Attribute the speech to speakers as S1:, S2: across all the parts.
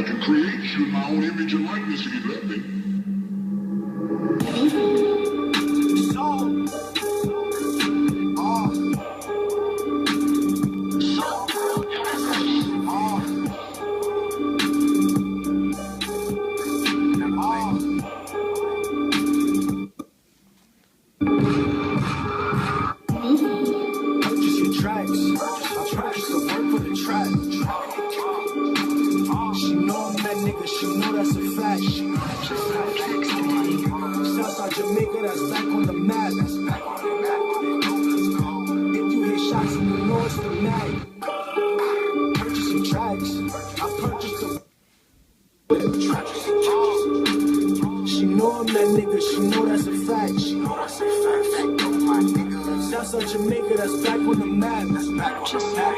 S1: can create you in my own image and likeness if you let me.
S2: Purchase your tracks. I purchase the work for the track. She know I'm that nigga, she know that's a fact. Southside Jamaica, that's back on the map. If you hit shots and you know it's the night. Purchase your tracks. I purchased the She know I'm that nigga, she know that's a fact. She know that's a fact. Southside Jamaica, that's back on the map. That's back on the map.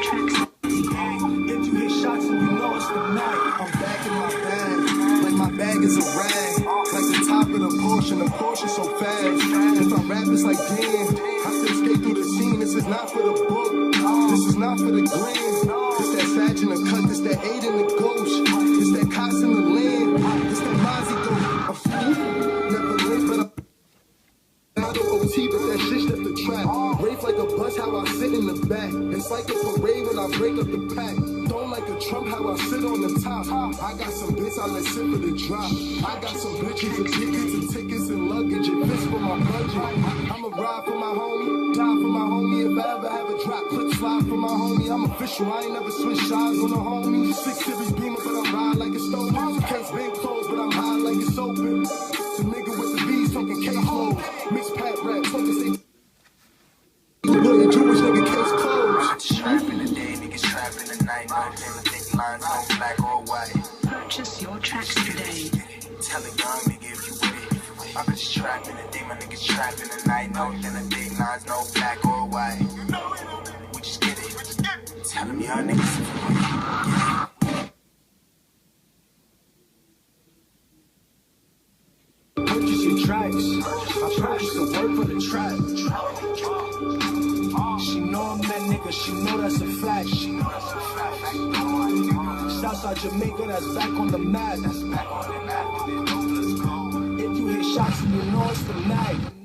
S2: If you hit shots and you know it's the night.
S3: I'm back in my bag, like my bag is a rag. Like the top of the Porsche so fast. If I rap, it's like damn, I still skate through the scene. This is not for the book, this is not for the glam. This that Sag in the cut, this that 8 in the ghost. This that Cox in the land, this that Mozzie go. I'm never late, but I'm not an OT, but that shit left the trap. Rave like a bus, how I sit in the back. It's like a parade when I break up the pack. Don't like a Trump, how I sit on the top. I got some bits, I let sit for the drop. I got some bitches and tickets and luggage. It fits for my budget. I'ma ride for my homie, die for my homie. If I ever have a drop, clip slide for my homie. I'm official, I ain't never switch sides on a homie. 6 Series Beamer, but I'm ride like it's stolen. Case been closed, but I'm high like it's open. The nigga with the V's talking K-Flow. Mixed pat rap, talking say little Jewish nigga case closed.
S4: Trap in the day, niggas trap in the night. Nothing but thick lines, no black or white.
S5: Purchase your tracks today.
S4: Tell a young nigga if you with it. My bitch trap in the day, my niggas trap in the night. Nothing but thick lines, no black or white. We just get it. Tell them young niggas if you with it.
S2: Purchase your tracks. I purchase the work for the track. She know I'm that nigga, she know that's a fact. Southside Jamaica, that's back on the map. If you hit shots and you know it's the night.